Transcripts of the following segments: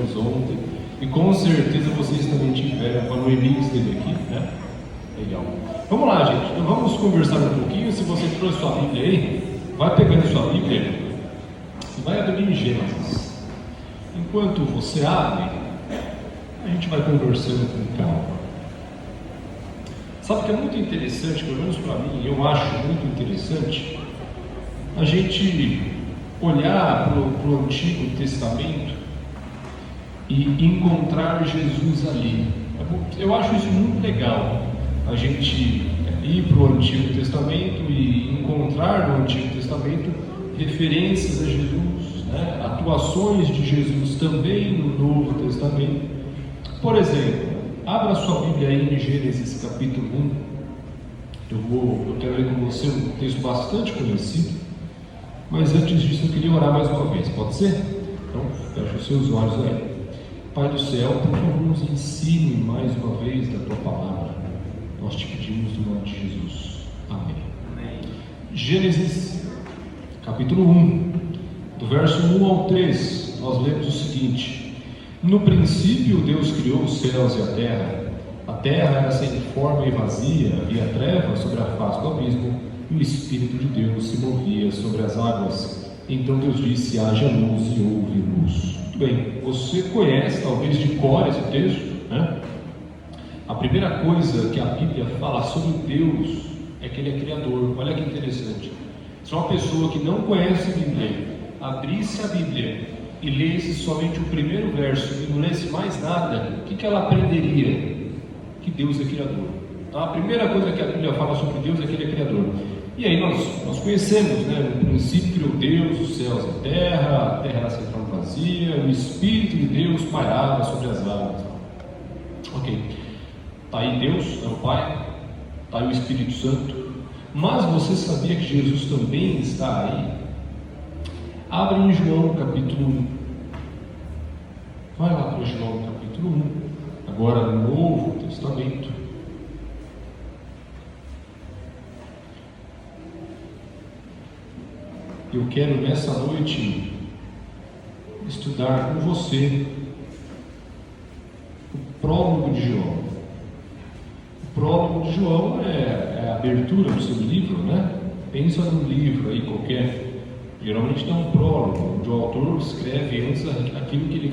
tivemos ontem, e com certeza vocês também tiveram quando o Emílio esteve aqui, né? Legal. Vamos lá, gente, então vamos conversar um pouquinho. Se você trouxe sua Bíblia aí, vai pegando sua Bíblia e vai abrir em Gênesis. Enquanto você abre, a gente vai conversando com calma. Sabe que é muito interessante, pelo menos para mim, eu acho muito interessante, a gente olhar para o Antigo Testamento e encontrar Jesus ali. Eu acho isso muito legal, a gente ir para o Antigo Testamento e encontrar no Antigo Testamento referências a Jesus, né? Atuações de Jesus também no Novo Testamento. Por exemplo, abra sua Bíblia aí em Gênesis capítulo 1. Eu quero ler com você um texto bastante conhecido, mas antes disso eu queria orar mais uma vez, pode ser? Então, feche os seus olhos aí. Pai do céu, por favor, nos ensine mais uma vez da Tua Palavra. Nós te pedimos no nome de Jesus. Amém. Amém. Gênesis capítulo 1, do verso 1 ao 3, nós lemos o seguinte: No princípio Deus criou os céus e a terra. A terra era sem forma e vazia, havia trevas sobre a face do abismo, e o Espírito de Deus se movia sobre as águas. Então Deus disse: haja luz, e houve luz. Muito bem, você conhece talvez de cor esse texto, né? A primeira coisa que a Bíblia fala sobre Deus é que Ele é Criador. Olha que interessante. Se uma pessoa que não conhece a Bíblia abrisse a Bíblia e lesse somente o primeiro verso e não lesse mais nada, o que ela aprenderia? Que Deus é Criador. Então, a primeira coisa que a Bíblia fala sobre Deus é que Ele é Criador. E aí nós conhecemos, né? No princípio criou Deus os céus e a terra era sem forma vazia, o Espírito de Deus pairava sobre as águas. Ok, está aí Deus, é o Pai, está aí o Espírito Santo. Mas você sabia que Jesus também está aí? Abre em João capítulo 1. Vai lá para João capítulo 1, agora no Novo Testamento. Eu quero nessa noite estudar com você o prólogo de João. O prólogo de João é a abertura do seu livro, né? Pensa num livro aí qualquer. Geralmente tem um prólogo, onde o autor escreve antes aquilo que ele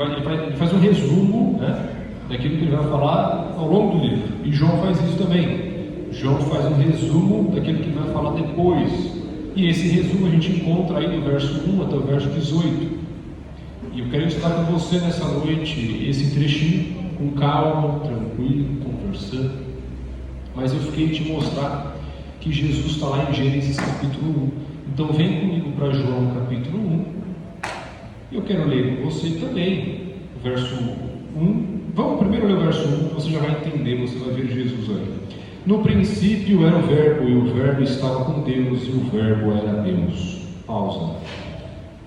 faz um resumo, né, daquilo que ele vai falar ao longo do livro. E João faz isso também. João faz um resumo daquilo que ele vai falar depois. E esse resumo a gente encontra aí do verso 1 até o verso 18. E eu quero estar com você nessa noite, esse trechinho, com calma, tranquilo, conversando. Mas eu fiquei te mostrar que Jesus está lá em Gênesis capítulo 1. Então vem comigo para João capítulo 1. Eu quero ler com você também o verso 1. Vamos primeiro ler o verso 1, você já vai entender, você vai ver Jesus aí. No princípio era o Verbo, e o Verbo estava com Deus, e o Verbo era Deus. Pausa.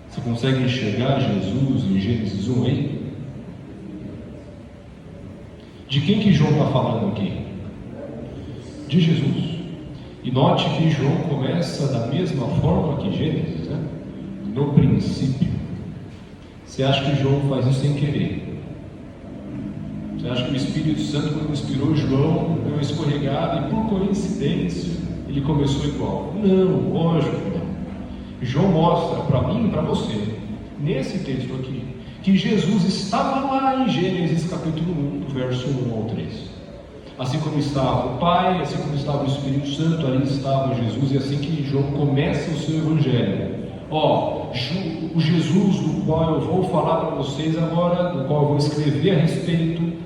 Você consegue enxergar Jesus em Gênesis 1 aí? De quem que João está falando aqui? De Jesus. E note que João começa da mesma forma que Gênesis, né? No princípio. Você acha que João faz isso sem querer? Você acha que o Espírito Santo, quando inspirou João, deu uma escorregada e por coincidência ele começou igual? Não, lógico que não. João mostra para mim e para você, nesse texto aqui, que Jesus estava lá em Gênesis capítulo 1, do verso 1 ao 3. Assim como estava o Pai, assim como estava o Espírito Santo, ali estava Jesus, e assim que João começa o seu evangelho. O Jesus do qual eu vou falar para vocês agora, do qual eu vou escrever a respeito,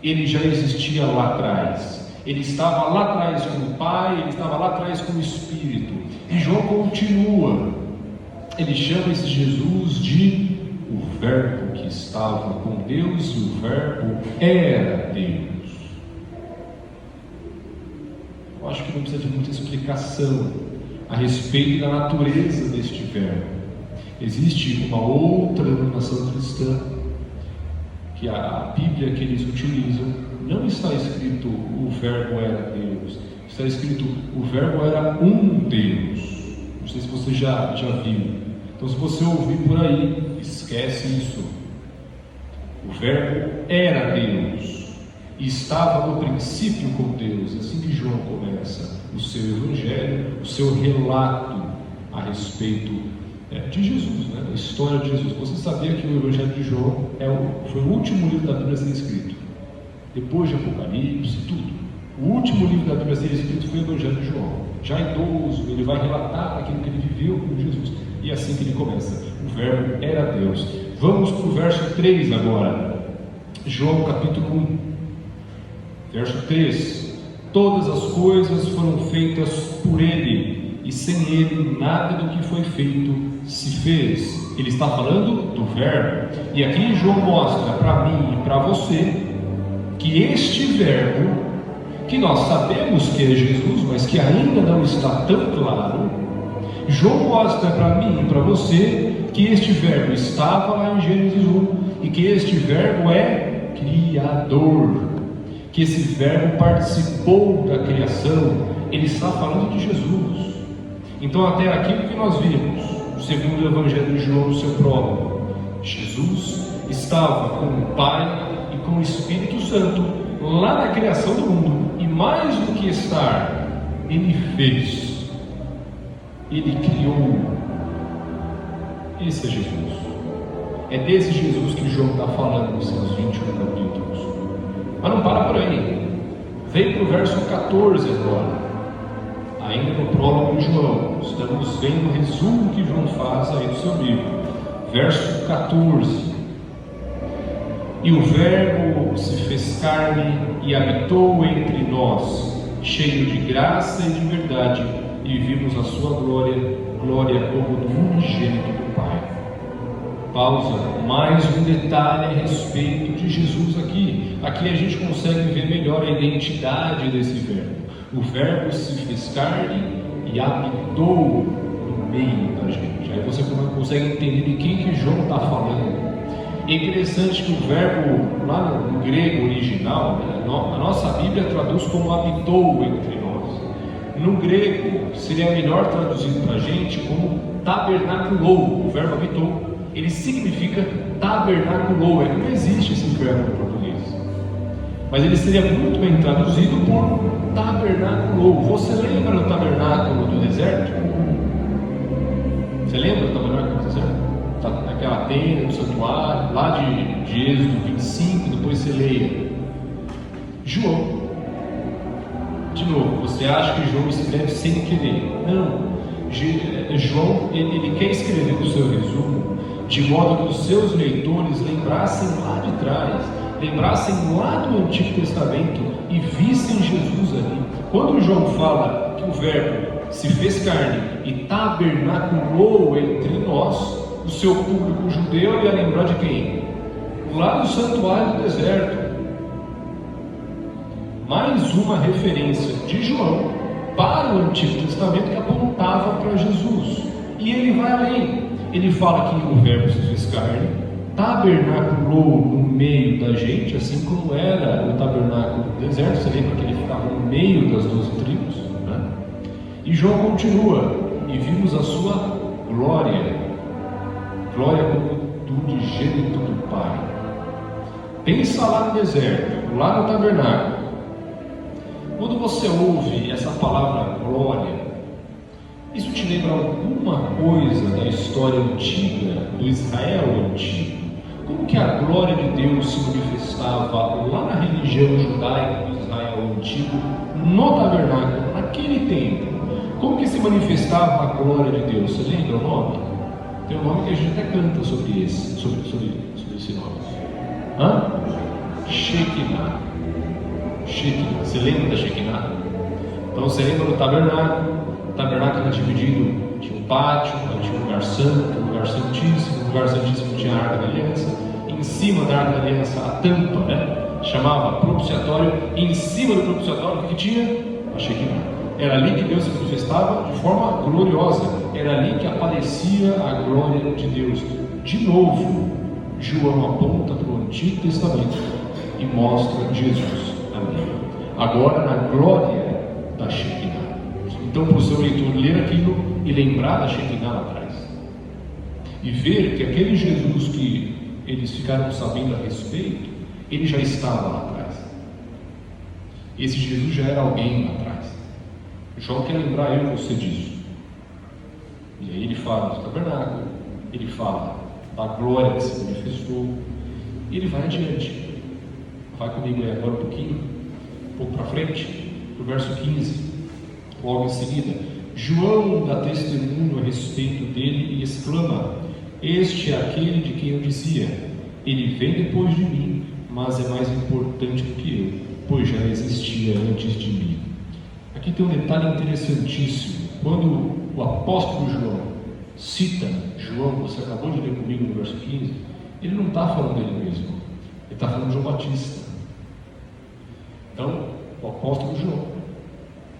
ele já existia lá atrás. Ele estava lá atrás com o Pai, ele estava lá atrás com o Espírito. E João continua. Ele chama esse Jesus de o Verbo que estava com Deus, e o Verbo era Deus. Eu acho que não precisa de muita explicação a respeito da natureza deste verbo. Existe uma outra denominação cristã que a Bíblia que eles utilizam não está escrito o verbo era Deus, está escrito o verbo era um Deus. Não sei se você já viu. Então, se você ouvir por aí, esquece isso. O O Verbo era Deus e estava no princípio com Deus. Assim que João começa o seu evangelho, o seu relato a respeito de Jesus, né? A história de Jesus. Você sabia que o evangelho de João foi o último livro da Bíblia a ser escrito? Depois de Apocalipse, tudo. O último livro da Bíblia a ser escrito foi o evangelho de João. Já idoso, ele vai relatar aquilo que ele viveu com Jesus. E assim que ele começa. O Verbo era Deus. Vamos para o verso 3 agora. João capítulo 1. Verso 3. Todas as coisas foram feitas por Ele, e sem Ele nada do que foi feito se fez. Ele está falando do Verbo. E aqui João mostra para mim e para você que este Verbo, que nós sabemos que é Jesus, mas que ainda não está tão claro, João mostra para mim e para você que este Verbo estava lá em Gênesis 1 e que este Verbo é Criador, que esse Verbo participou da criação. Ele está falando de Jesus. Então, até aqui o que nós vimos, segundo o Evangelho de João, no seu prólogo, Jesus estava com o Pai e com o Espírito Santo lá na criação do mundo, e mais do que estar, Ele fez, Ele criou. Esse é Jesus. É desse Jesus que João está falando nos seus 21 capítulos. Mas não para por aí. Vem para o verso 14 agora. Ainda no prólogo de João. Estamos vendo o resumo que João faz aí do seu livro. Verso 14. E o Verbo se fez carne e habitou entre nós, cheio de graça e de verdade, e vimos a sua glória, glória como do unigênito do Pai. Pausa, mais um detalhe a respeito de Jesus aqui. Aqui a gente consegue ver melhor a identidade desse Verbo. O Verbo se fez carne e habitou no meio da gente. Aí você consegue entender de quem que João está falando. É interessante que o verbo, lá no grego original, né, a nossa Bíblia traduz como habitou entre nós. No grego, seria melhor traduzido para a gente como tabernaculou. O verbo habitou, ele significa tabernaculou. É que não existe esse verbo no português, mas ele seria muito bem traduzido por tabernaculou. Você lembra do tabernáculo do deserto? Você lembra do tabernáculo do deserto? Naquela tenda do santuário, lá de Êxodo 25, depois você leia. João, de novo, você acha que João escreve sem querer? Não. João, ele quer escrever o seu resumo de modo que os seus leitores lembrassem lá de trás, lembrassem lá do Antigo Testamento e vissem Jesus ali. Quando João fala que o Verbo se fez carne e tabernaculou entre nós, o seu público judeu ia lembrar de quem? Lá do santuário do deserto. Mais uma referência de João para o Antigo Testamento que apontava para Jesus. E ele vai além. Ele fala que o Verbo se fez carne, tabernaculou no meio da gente, assim como era o tabernáculo do deserto. Você lembra que ele ficava no meio das 12 tribos, né? E João continua: e vimos a sua glória, glória como do unigênito do Pai. Pensa lá no deserto, lá no tabernáculo. Quando você ouve essa palavra glória, isso te lembra alguma coisa da história antiga, do Israel antigo? Como que a glória de Deus se manifestava lá na religião judaica do Israel antigo, no tabernáculo, naquele tempo? Como que se manifestava a glória de Deus? Você lembra o nome? Tem um nome que a gente até canta sobre esse nome. Shekinah. Shekinah. Você lembra da Shekinah? Então você lembra do tabernáculo? O tabernáculo era dividido, tinha um pátio, tinha um lugar santo, um lugar santíssimo. No lugar santíssimo tinha a Arca da Aliança. Em cima da Arca da Aliança, a tampa, chamava propiciatório. E em cima do propiciatório, o que tinha? A Shekinah. Era ali que Deus se manifestava de forma gloriosa. Era ali que aparecia a glória de Deus. De novo, João aponta para o Antigo Testamento e mostra Jesus ali. Agora na glória da Shekinah. Então, para o seu leitor ler aquilo e lembrar da Shekinah lá atrás. E ver que aquele Jesus que eles ficaram sabendo a respeito, ele já estava lá atrás. Esse Jesus já era alguém lá atrás. João quer lembrar eu e você disso. E aí ele fala do tabernáculo, ele fala da glória que se manifestou, e ele vai adiante. Vai comigo aí agora um pouco para frente, no verso 15, logo em seguida. João dá testemunho a respeito dele e exclama: este é aquele de quem eu dizia, ele vem depois de mim, mas é mais importante do que eu, pois já existia antes de mim. Aqui tem um detalhe interessantíssimo. Quando o apóstolo João cita João, você acabou de ler comigo no verso 15, ele não está falando dele mesmo, ele está falando de João Batista. Então, o apóstolo João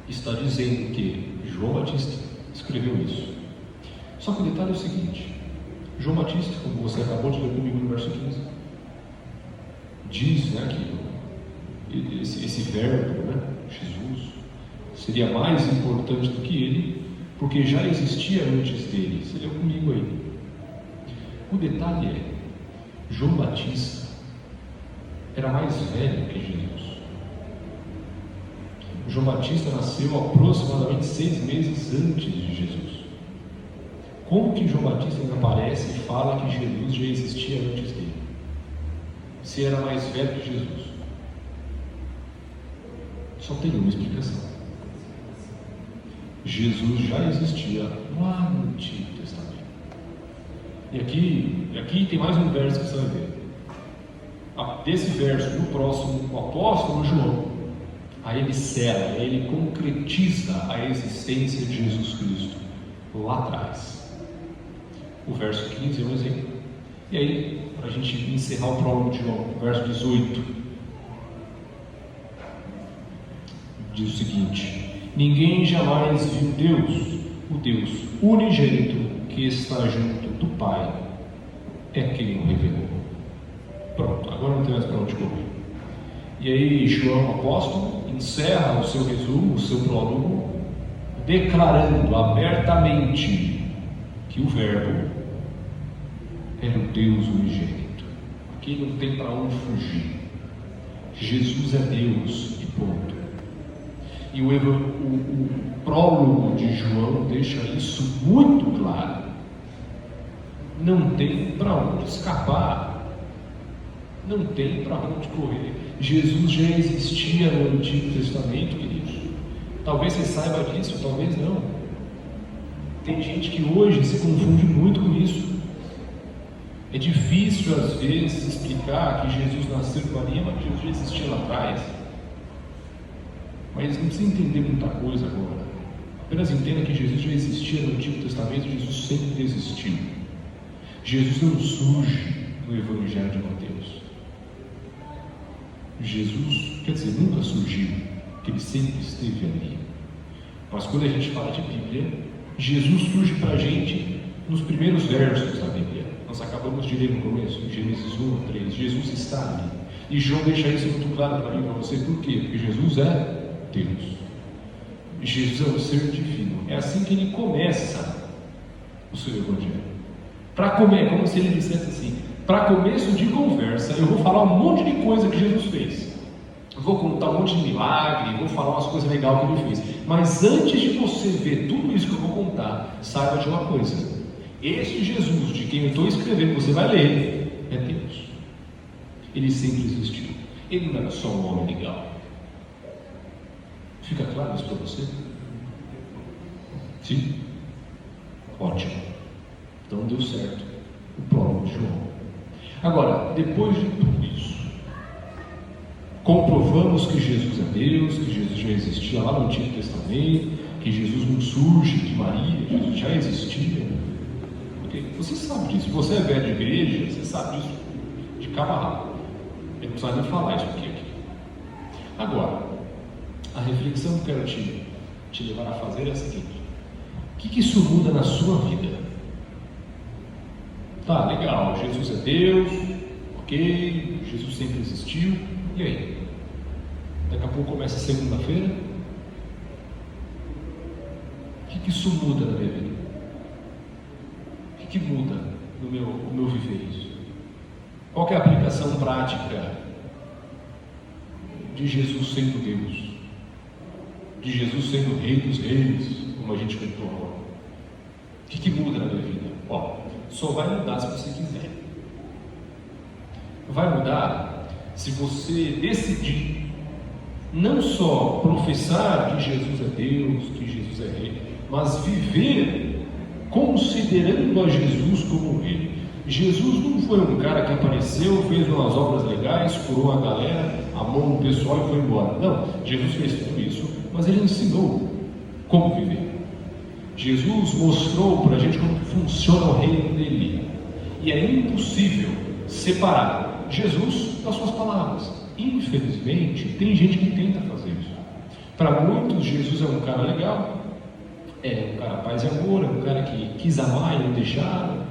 está dizendo que João Batista escreveu isso. Só que o detalhe é o seguinte: João Batista, como você acabou de ler comigo no verso 15, diz, que esse verbo, Jesus, seria mais importante do que ele, porque já existia antes dele. Você leu comigo aí. O detalhe é, João Batista era mais velho que Jesus. João Batista nasceu aproximadamente 6 meses antes de Jesus. Como que João Batista ainda aparece e fala que Jesus já existia antes dele, se era mais velho que Jesus? Só tem uma explicação: Jesus já existia lá no Antigo Testamento. E aqui tem mais um verso que você vai ver. Desse verso, no próximo, o apóstolo João, aí ele sela, ele concretiza a existência de Jesus Cristo lá atrás. O verso 15 é um exemplo. E aí, para a gente encerrar o prólogo de João, o verso 18 diz o seguinte: ninguém jamais viu Deus, o Deus unigênito que está junto do Pai é quem o revelou. Pronto, agora não tem mais para onde correr. E aí João, apóstolo, encerra o seu resumo, o seu prólogo, declarando abertamente que o Verbo era o Deus unigênito. Aqui não tem para onde fugir. Jesus é Deus e ponto. E o prólogo de João deixa isso muito claro. Não tem para onde escapar. Não tem para onde correr. Jesus já existia no Antigo Testamento, queridos. Talvez você saiba disso, talvez não. Tem gente que hoje se confunde muito com isso. É difícil às vezes explicar que Jesus nasceu com Maria, mas Jesus já existia lá atrás. Mas não precisa entender muita coisa agora. Apenas entenda que Jesus já existia no Antigo Testamento. Jesus sempre existiu. Jesus não surge no Evangelho de Mateus. Jesus, quer dizer, nunca surgiu, porque ele sempre esteve ali. Mas quando a gente fala de Bíblia, Jesus surge para a gente nos primeiros versos da Bíblia. Nós acabamos de ler no começo, em Gênesis 1:3. Jesus está ali. E João deixa isso muito claro para mim e para você. Por quê? Porque Jesus é Deus. Jesus é um ser divino. É assim que ele começa o seu Evangelho. É como se ele dissesse assim: para começo de conversa, eu vou falar um monte de coisa que Jesus fez. Eu vou contar um monte de milagre, vou falar umas coisas legais que ele fez. Mas antes de você ver tudo isso que eu vou contar, saiba de uma coisa: este Jesus de quem eu estou escrevendo, você vai ler, é Deus. Ele sempre existiu. Ele não era só um homem legal. Fica claro isso para você? Sim? Ótimo. Então deu certo o prólogo de João. Agora, depois de tudo isso, comprovamos que Jesus é Deus, que Jesus já existia lá no Antigo Testamento, que Jesus não surge de Maria, Jesus já existia. Okay? Você sabe disso. Você é velho de igreja, você sabe disso de cabo a rabo. Eu não preciso nem falar isso aqui. Agora, a reflexão que eu quero te levar a fazer é a seguinte: o que isso muda na sua vida? Tá, legal, Jesus é Deus, ok, Jesus sempre existiu, e aí? Daqui a pouco começa a segunda-feira. O que isso muda na minha vida? O que muda no meu viver isso? Qual que é a aplicação prática de Jesus sendo Deus? De Jesus sendo Rei dos Reis, como a gente cantou agora? O que muda na minha vida? Só vai mudar se você quiser. Vai mudar se você decidir não só professar que Jesus é Deus, que Jesus é Rei, mas viver considerando a Jesus como Rei. Jesus não foi um cara que apareceu, fez umas obras legais, curou a galera, amou o pessoal e foi embora. Não, Jesus fez tudo isso, mas ele ensinou como viver. Jesus mostrou para a gente como funciona o reino dele. E é impossível separar Jesus das suas palavras. Infelizmente, tem gente que tenta fazer isso. Para muitos, Jesus é um cara legal, é um cara paz e amor, é um cara que quis amar e não deixaram.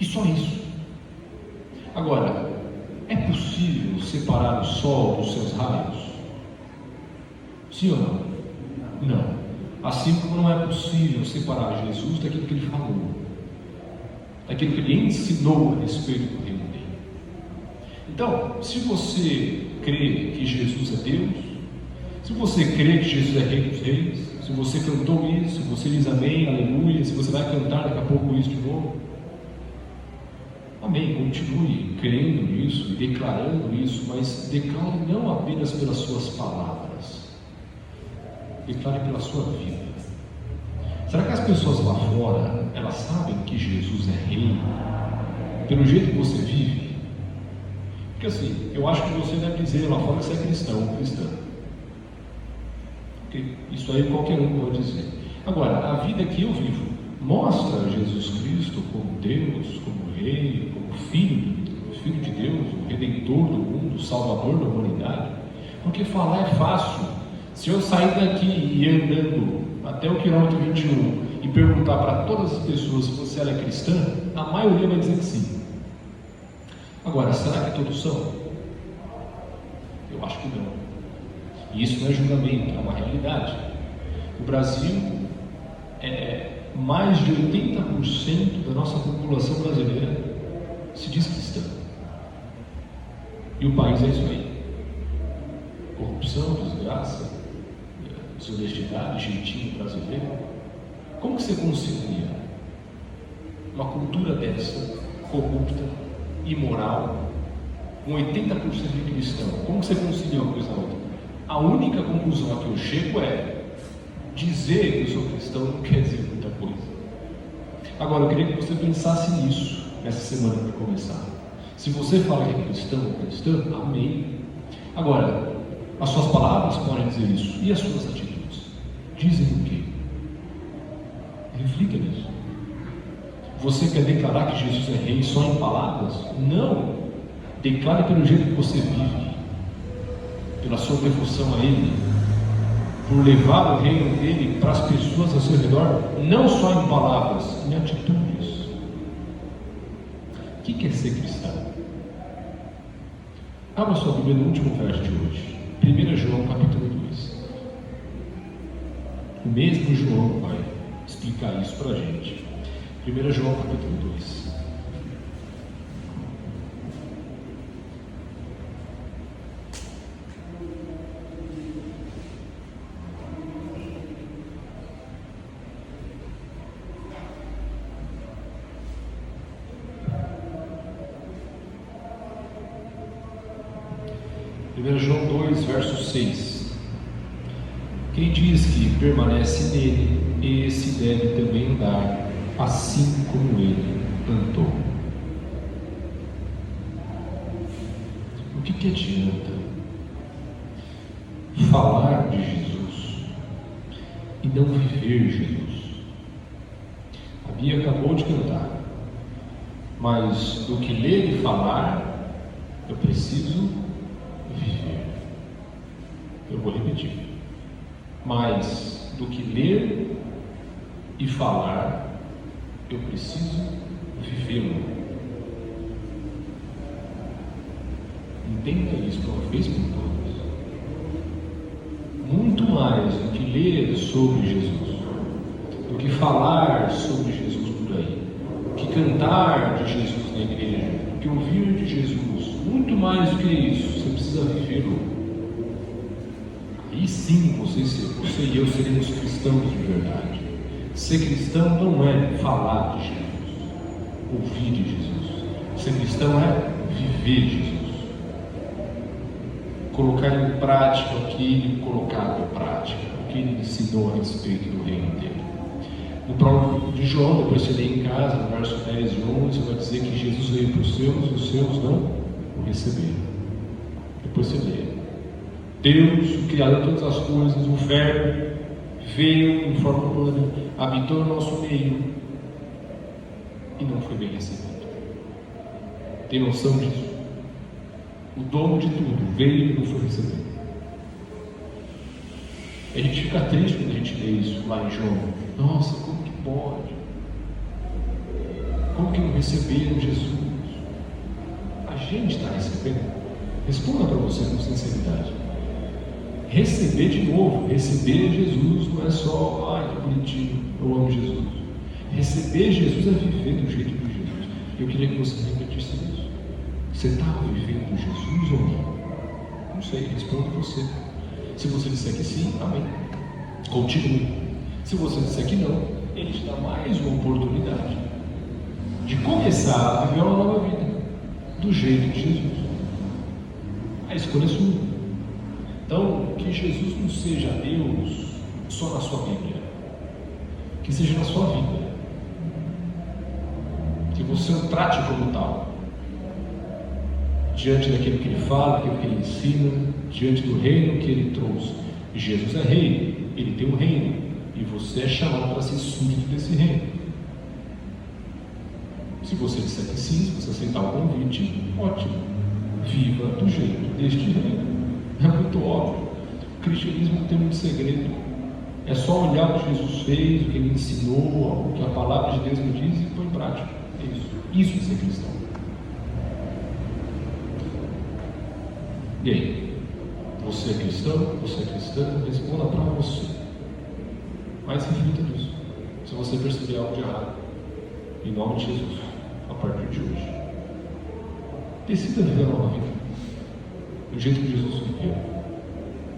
E só isso. Agora, é possível separar o sol dos seus raios? Sim ou não? Não. Assim como não é possível separar Jesus daquilo que ele falou, daquilo que ele ensinou a respeito do reino dele. Então, se você crê que Jesus é Deus, se você crê que Jesus é Rei dos Reis, se você cantou isso, se você diz amém, aleluia, se você vai cantar daqui a pouco isso de novo, amém, continue crendo nisso, declarando isso, mas declare não apenas pelas suas palavras, declare pela sua vida. Será que as pessoas lá fora, elas sabem que Jesus é Rei pelo jeito que você vive? Porque assim, eu acho que você deve dizer lá fora que você é cristão ou cristã. Porque isso aí qualquer um pode dizer. Agora, a vida que eu vivo mostra Jesus Cristo como Deus, como Rei, como Filho de Deus, o Redentor do mundo, o Salvador da humanidade. Porque falar é fácil. Se eu sair daqui e ir andando até o quilômetro 21 e perguntar para todas as pessoas se ela é cristã, a maioria vai dizer que sim. Agora, será que todos são? Eu acho que não. E isso não é julgamento, é uma realidade. O Brasil mais de 80% da nossa população brasileira se diz cristã. E o país é isso aí. Corrupção, desgraça, desonestidade, jeitinho brasileiro. Como que você concilia uma cultura dessa, corrupta, imoral, com 80% de cristão? Como que você concilia uma coisa a outra? A única conclusão a que eu chego é: dizer que eu sou cristão não quer dizer muita coisa. Agora, eu queria que você pensasse nisso nessa semana para começar. Se você fala que é cristão ou cristã, amém. Agora, as suas palavras podem dizer isso. E as suas atitudes? Dizem o quê? Reflita nisso. Você quer declarar que Jesus é Rei só em palavras? Não. Declare pelo jeito que você vive, pela sua devoção a Ele, por levar o reino dele para as pessoas ao seu redor, não só em palavras, em atitudes. O que é ser cristão? Abra sua Bíblia no último verso de hoje, 1 João capítulo 2. O mesmo João vai explicar isso para a gente. 1 João capítulo 2. João 2, verso 6. Quem diz que permanece nele, esse deve também andar, assim como ele andou. O que adianta falar de Jesus e não viver Jesus? A Bia acabou de cantar, mas do que ler e falar, eu preciso viver. Eu vou repetir. Mas do que ler e falar, eu preciso vivê-lo. Entenda isso de uma vez por todas. Muito mais do que ler sobre Jesus, do que falar sobre Jesus por aí, do que cantar de Jesus na igreja, que ouvir de Jesus, muito mais do que isso, você precisa vivê-lo. Aí sim você e eu seremos cristãos de verdade. Ser cristão não é falar de Jesus, ouvir de Jesus. Ser cristão é viver Jesus. Colocar em prática o que ele colocava em prática, o que ele ensinou a respeito do reino dele. No próprio de João, depois você lê em casa, no verso 10 e 11, vai dizer que Jesus veio para os seus e os seus não o receberam. Depois você lê. Deus, o Criador de todas as coisas, o Verbo, veio em forma humana, habitou no nosso meio e não foi bem recebido. Tem noção disso? O dono de tudo veio e não foi recebido. A gente fica triste quando a gente lê isso lá em João. Nossa, como que pode? Como que não receberam Jesus? A gente está recebendo? Responda para você com sinceridade. Receber de novo, receber Jesus não é só, ai que bonitinho, eu amo Jesus. Receber Jesus é viver do jeito de Jesus. Eu queria que você repetisse isso. Você está vivendo Jesus ou não? Não sei, responda você. Se você disser que sim, amém. Continue. Se você disser que não, ele te dá mais uma oportunidade de começar a viver uma nova vida do jeito de Jesus. A escolha é sua. Então, que Jesus não seja Deus só na sua Bíblia, que seja na sua vida, que você o trate como tal, diante daquilo que ele fala, daquilo que ele ensina, diante do reino que ele trouxe. Jesus é rei, ele tem um reino, e você é chamado para ser súdito desse reino. Se você disser que sim, se você aceitar o convite, ótimo, viva do jeito deste reino. É muito óbvio. O cristianismo não tem muito segredo. É só olhar o que Jesus fez, o que ele ensinou, o que a palavra de Deus nos diz e pôr em prática. É isso. Isso é ser cristão. E aí? Você é cristão? Você é cristã? Responda para você. Mas reflita nisso. Se você perceber algo de errado, em nome de Jesus, a partir de hoje, decida viver a nova vida. Do jeito que Jesus viveu,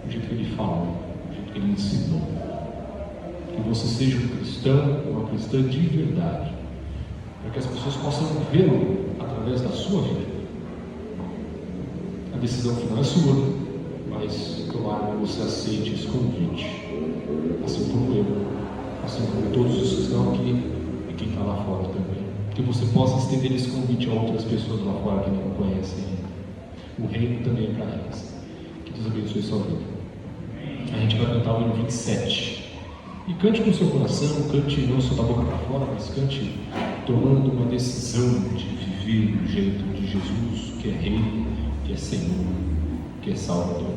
do jeito que ele falou, do jeito que ele ensinou. Que você seja um cristão, uma cristã de verdade, para que as pessoas possam vê-lo através da sua vida. A decisão final é sua, mas tomara que você aceite esse convite, assim como eu, assim como todos os que estão aqui e quem está lá fora também. Que você possa estender esse convite a outras pessoas lá fora que não conhecem. O reino também é para elas. Que Deus abençoe sua vida. A gente vai cantar o hino 27. E cante com o seu coração, cante não só da boca para fora, mas cante tomando uma decisão de viver do jeito de Jesus, que é Rei, que é Senhor, que é Salvador.